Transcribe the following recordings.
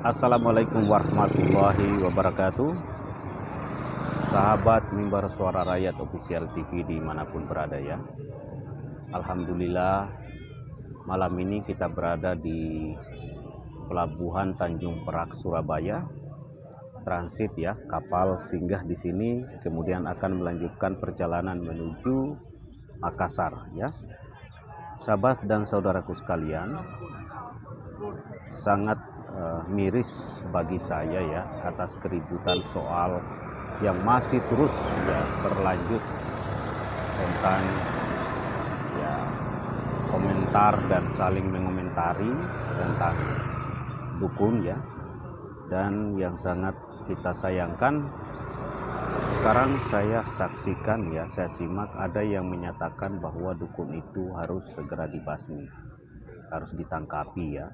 Assalamualaikum warahmatullahi wabarakatuh. Sahabat Mimbar Suara Rakyat Official TV dimanapun berada ya. Alhamdulillah malam ini kita berada di Pelabuhan Tanjung Perak Surabaya. Transit ya, kapal singgah di sini kemudian akan melanjutkan perjalanan menuju Makassar ya. Sahabat dan saudaraku sekalian, sangat miris bagi saya ya atas keributan soal yang masih terus ya berlanjut tentang ya komentar dan saling mengomentari tentang dukun ya. Dan yang sangat kita sayangkan sekarang saya saksikan ya, saya simak ada yang menyatakan bahwa dukun itu harus segera dibasmi, harus ditangkapi ya.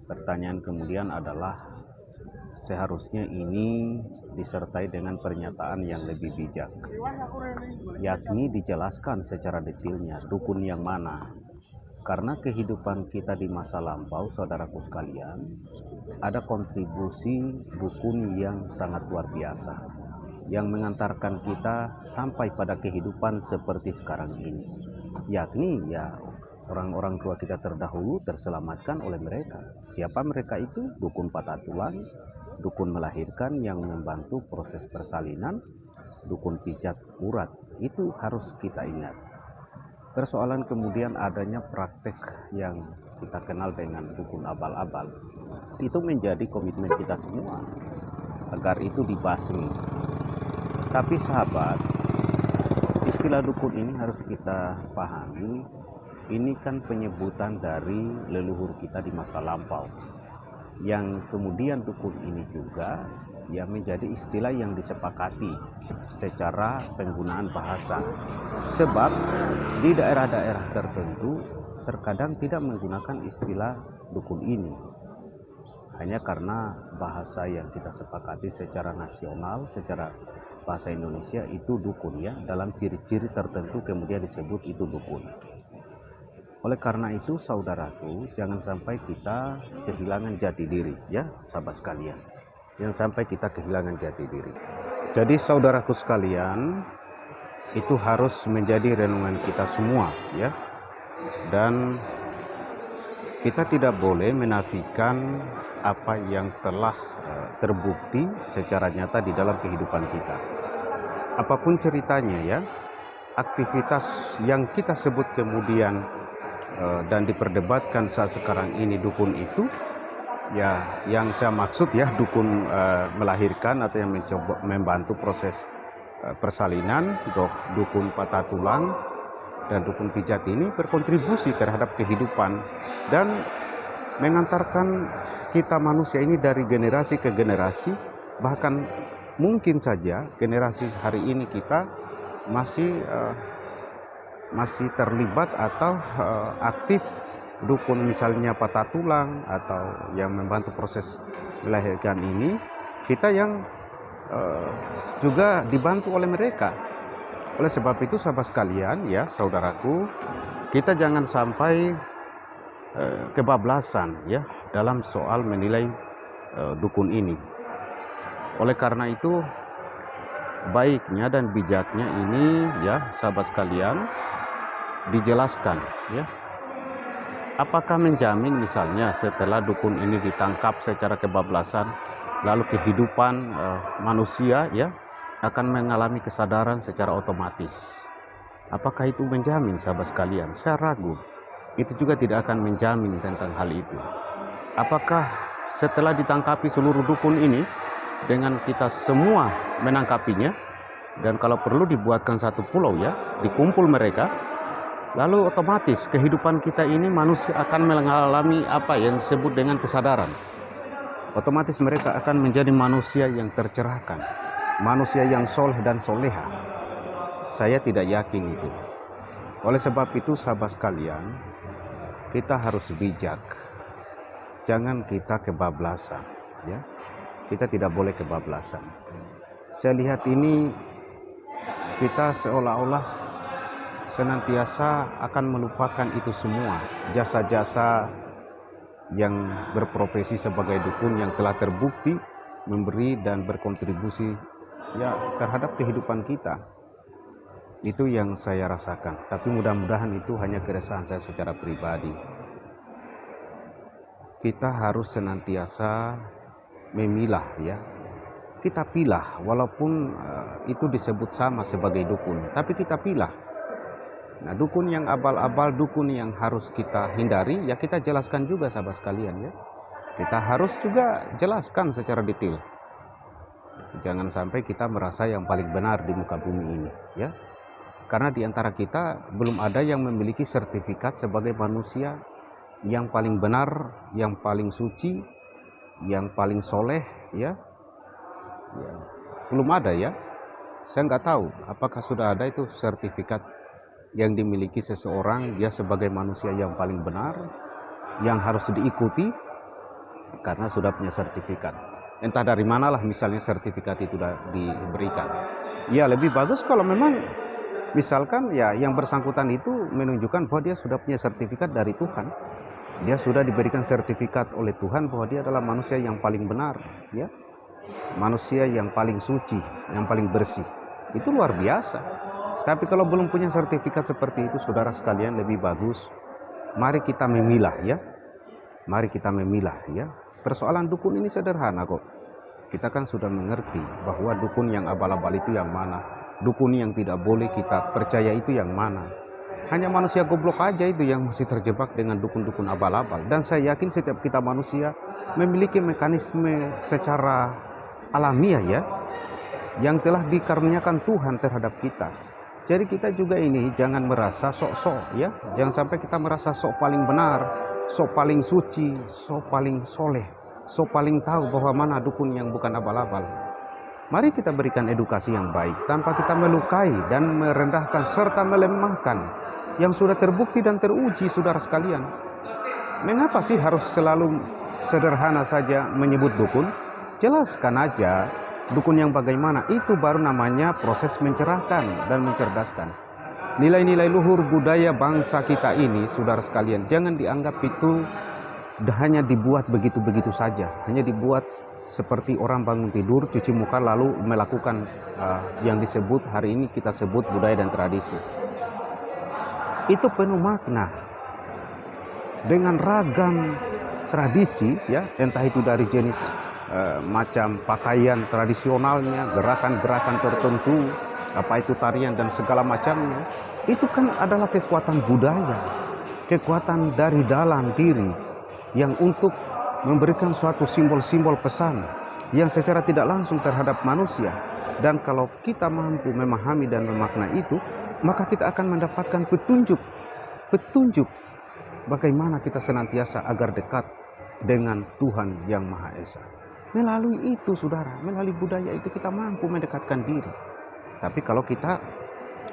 Pertanyaan kemudian adalah seharusnya ini disertai dengan pernyataan yang lebih bijak, yakni dijelaskan secara detailnya dukun yang mana. Karena kehidupan kita di masa lampau, saudaraku sekalian, ada kontribusi dukun yang sangat luar biasa yang mengantarkan kita sampai pada kehidupan seperti sekarang ini, yakni ya orang-orang tua kita terdahulu terselamatkan oleh mereka. Siapa mereka itu? Dukun patah tulang, dukun melahirkan yang membantu proses persalinan, dukun pijat urat. Itu harus kita ingat. Persoalan kemudian adanya praktek yang kita kenal dengan dukun abal-abal. Itu menjadi komitmen kita semua agar itu dibasmi. Tapi sahabat, istilah dukun ini harus kita pahami. Ini kan penyebutan dari leluhur kita di masa lampau, yang kemudian dukun ini juga ya menjadi istilah yang disepakati secara penggunaan bahasa. Sebab di daerah-daerah tertentu terkadang tidak menggunakan istilah dukun ini, hanya karena bahasa yang kita sepakati secara nasional, secara bahasa Indonesia itu dukun ya, dalam ciri-ciri tertentu kemudian disebut itu dukun. Oleh karena itu saudaraku, jangan sampai kita kehilangan jati diri ya sahabat sekalian. Jangan sampai kita kehilangan jati diri. Jadi saudaraku sekalian, itu harus menjadi renungan kita semua ya. Dan kita tidak boleh menafikan apa yang telah terbukti secara nyata di dalam kehidupan kita. Apapun ceritanya ya, aktivitas yang kita sebut kemudian dan diperdebatkan saat sekarang ini dukun itu ya, yang saya maksud ya dukun melahirkan atau yang mencoba membantu proses persalinan, dukun patah tulang dan dukun pijat ini berkontribusi terhadap kehidupan dan mengantarkan kita manusia ini dari generasi ke generasi. Bahkan mungkin saja generasi hari ini kita masih terlibat atau aktif dukun misalnya patah tulang atau yang membantu proses melahirkan ini, kita yang juga dibantu oleh mereka. Oleh sebab itu sahabat sekalian ya saudaraku, kita jangan sampai kebablasan ya dalam soal menilai dukun ini. Oleh karena itu baiknya dan bijaknya ini ya sahabat sekalian dijelaskan ya. Apakah menjamin misalnya setelah dukun ini ditangkap secara kebablasan lalu kehidupan manusia ya akan mengalami kesadaran secara otomatis? Apakah itu menjamin sahabat sekalian? Saya ragu. Itu juga tidak akan menjamin tentang hal itu. Apakah setelah ditangkapi seluruh dukun ini dengan kita semua menangkapinya, dan kalau perlu dibuatkan satu pulau ya, dikumpul mereka, lalu otomatis kehidupan kita ini manusia akan mengalami apa yang disebut dengan kesadaran. Otomatis mereka akan menjadi manusia yang tercerahkan, manusia yang soleh dan soleha. Saya tidak yakin itu. Oleh sebab itu sahabat sekalian, kita harus bijak. Jangan kita kebablasan ya. Kita tidak boleh kebablasan. Saya lihat ini kita seolah-olah senantiasa akan melupakan itu semua, jasa-jasa yang berprofesi sebagai dukun yang telah terbukti memberi dan berkontribusi ya terhadap kehidupan kita. Itu yang saya rasakan, tapi mudah-mudahan itu hanya keresahan saya secara pribadi. Kita harus senantiasa memilah ya. Kita pilah, walaupun itu disebut sama sebagai dukun, tapi kita pilah. Nah, dukun yang abal-abal, dukun yang harus kita hindari, ya kita jelaskan juga sahabat sekalian ya. Kita harus juga jelaskan secara detail. Jangan sampai kita merasa yang paling benar di muka bumi ini ya. Karena di antara kita belum ada yang memiliki sertifikat sebagai manusia yang paling benar, yang paling suci, yang paling soleh ya. Belum ada ya. Saya nggak tahu apakah sudah ada itu sertifikat yang dimiliki seseorang dia sebagai manusia yang paling benar, yang harus diikuti karena sudah punya sertifikat. Entah dari manalah misalnya sertifikat itu sudah diberikan. Ya lebih bagus kalau memang misalkan ya yang bersangkutan itu menunjukkan bahwa dia sudah punya sertifikat dari Tuhan. Dia sudah diberikan sertifikat oleh Tuhan bahwa dia adalah manusia yang paling benar, ya. Manusia yang paling suci, yang paling bersih. Itu luar biasa. Tapi kalau belum punya sertifikat seperti itu, saudara sekalian, lebih bagus mari kita memilah ya. Mari kita memilah ya. Persoalan dukun ini sederhana kok. Kita kan sudah mengerti bahwa dukun yang abal-abal itu yang mana, dukun yang tidak boleh kita percaya itu yang mana. Hanya manusia goblok aja itu yang masih terjebak dengan dukun-dukun abal-abal. Dan saya yakin setiap kita manusia memiliki mekanisme secara alamiah ya, yang telah dikaruniakan Tuhan terhadap kita. Jadi kita juga ini jangan merasa sok-sok ya. Jangan sampai kita merasa sok paling benar, sok paling suci, sok paling soleh, sok paling tahu bahwa mana dukun yang bukan abal-abal. Mari kita berikan edukasi yang baik tanpa kita melukai dan merendahkan serta melemahkan yang sudah terbukti dan teruji, saudara sekalian. Mengapa sih harus selalu sederhana saja menyebut dukun? Jelaskan aja dukun yang bagaimana. Itu baru namanya proses mencerahkan dan mencerdaskan. Nilai-nilai luhur budaya bangsa kita ini, saudara sekalian, jangan dianggap itu hanya dibuat begitu-begitu saja. Hanya dibuat seperti orang bangun tidur, cuci muka lalu melakukan yang disebut hari ini kita sebut budaya dan tradisi. Itu penuh makna. Dengan ragam tradisi ya, entah itu dari jenis macam pakaian tradisionalnya, gerakan-gerakan tertentu, apa itu tarian dan segala macamnya, itu kan adalah kekuatan budaya, kekuatan dari dalam diri yang untuk memberikan suatu simbol-simbol pesan yang secara tidak langsung terhadap manusia. Dan kalau kita mampu memahami dan memaknai itu, maka kita akan mendapatkan petunjuk bagaimana kita senantiasa agar dekat dengan Tuhan yang Maha Esa. Melalui itu saudara, melalui budaya itu kita mampu mendekatkan diri. Tapi kalau kita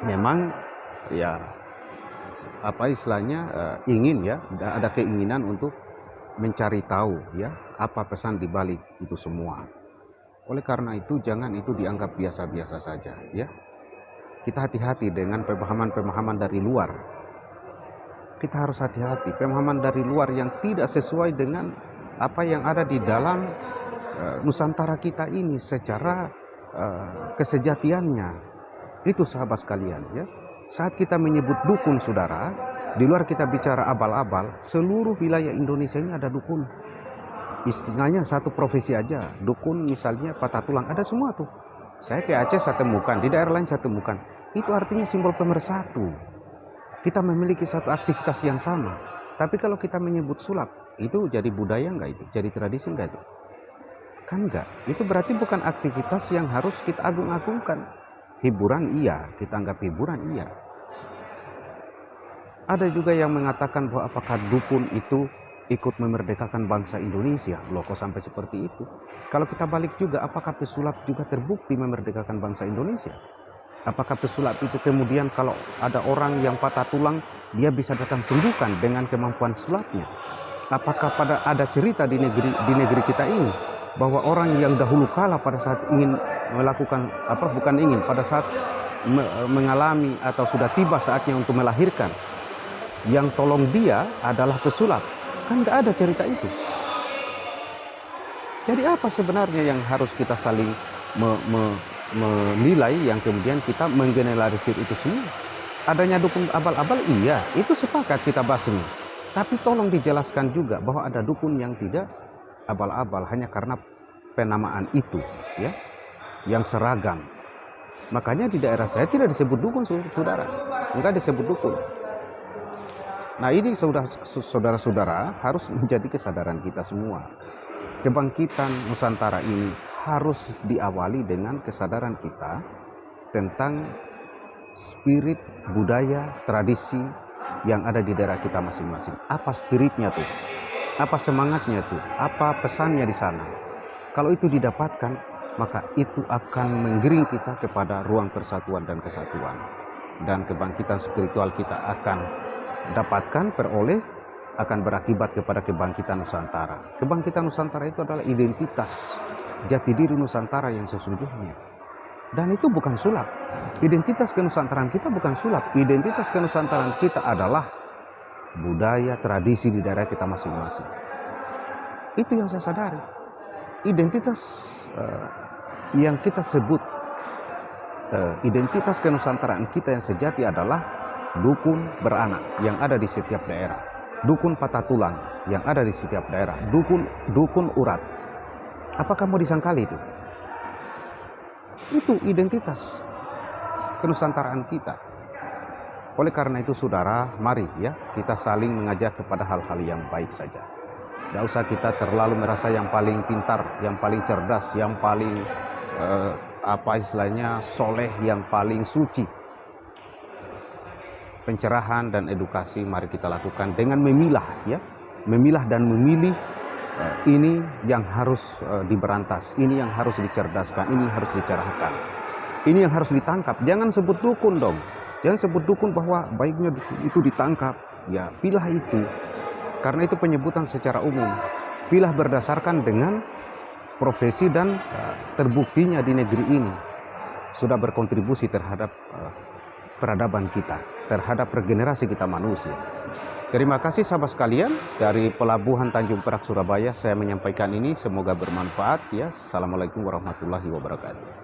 memang ya apa istilahnya ingin ya, ada keinginan untuk mencari tahu ya apa pesan di balik itu semua. Oleh karena itu jangan itu dianggap biasa-biasa saja ya. Kita hati-hati dengan pemahaman-pemahaman dari luar. Kita harus hati-hati pemahaman dari luar yang tidak sesuai dengan apa yang ada di dalam Nusantara kita ini secara kesejatiannya. Itu sahabat sekalian ya. Saat kita menyebut dukun saudara, di luar kita bicara abal-abal, seluruh wilayah Indonesia ini ada dukun. Istilahnya satu profesi aja, dukun misalnya patah tulang, ada semua tuh. Saya ke Aceh saya temukan, di daerah lain saya temukan. Itu artinya simbol pemersatu. Kita memiliki satu aktivitas yang sama. Tapi kalau kita menyebut sulap, itu jadi budaya enggak itu? Jadi tradisi enggak itu? Kan enggak. Itu berarti bukan aktivitas yang harus kita agung-agungkan. Hiburan iya, kita anggap hiburan iya. Ada juga yang mengatakan bahwa apakah dukun itu ikut memerdekakan bangsa Indonesia? Loh kok sampai seperti itu? Kalau kita balik juga, apakah pesulap juga terbukti memerdekakan bangsa Indonesia? Apakah pesulap itu kemudian kalau ada orang yang patah tulang, dia bisa datang sembuhkan dengan kemampuan sulapnya? Apakah ada cerita di negeri kita ini bahwa orang yang dahulu kala pada saat ingin melakukan pada saat mengalami atau sudah tiba saatnya untuk melahirkan, yang tolong dia adalah pesulap? Kan Kan nggak ada cerita itu. Jadi apa sebenarnya yang harus kita saling menilai yang kemudian kita menggeneralisir itu semua? Adanya dukun abal-abal, iya, itu sepakat kita basmi. Tapi tolong dijelaskan juga bahwa ada dukun yang tidak abal-abal hanya karena penamaan itu, ya, yang seragam. Makanya di daerah saya tidak disebut dukun, saudara, enggak disebut dukun. Nah, ini saudara-saudara harus menjadi kesadaran kita semua. Kebangkitan Nusantara ini harus diawali dengan kesadaran kita tentang spirit, budaya, tradisi yang ada di daerah kita masing-masing. Apa spiritnya tuh? Apa semangatnya tuh? Apa pesannya di sana? Kalau itu didapatkan, maka itu akan menggiring kita kepada ruang persatuan dan kesatuan. Dan kebangkitan spiritual kita akan dapatkan, peroleh, akan berakibat kepada kebangkitan Nusantara. Kebangkitan Nusantara itu adalah identitas jati diri Nusantara yang sesungguhnya. Dan itu bukan sulap. Identitas kenusantaraan kita bukan sulap. Identitas kenusantaraan kita adalah budaya, tradisi di daerah kita masing-masing. Itu yang saya sadari. Identitas yang kita sebut identitas kenusantaraan kita yang sejati adalah dukun beranak yang ada di setiap daerah, dukun patah tulang yang ada di setiap daerah, dukun urat. Apakah mau disangkali itu? Itu identitas kenusantaraan kita. Oleh karena itu saudara, mari ya kita saling mengajak kepada hal-hal yang baik saja. Tidak usah kita terlalu merasa yang paling pintar, yang paling cerdas, yang paling soleh, yang paling suci. Pencerahan dan edukasi mari kita lakukan dengan memilah ya, memilah dan memilih. Ini yang harus diberantas, ini yang harus dicerdaskan, ini yang harus dicerahkan, ini yang harus ditangkap. Jangan sebut dukun dong, jangan sebut dukun bahwa baiknya itu ditangkap. Ya, pilah itu, karena itu penyebutan secara umum. Pilah berdasarkan dengan profesi dan terbuktinya di negeri ini sudah berkontribusi terhadap peradaban kita, terhadap regenerasi kita manusia. Terima kasih sahabat sekalian, dari Pelabuhan Tanjung Perak Surabaya saya menyampaikan ini, semoga bermanfaat ya. Assalamualaikum warahmatullahi wabarakatuh.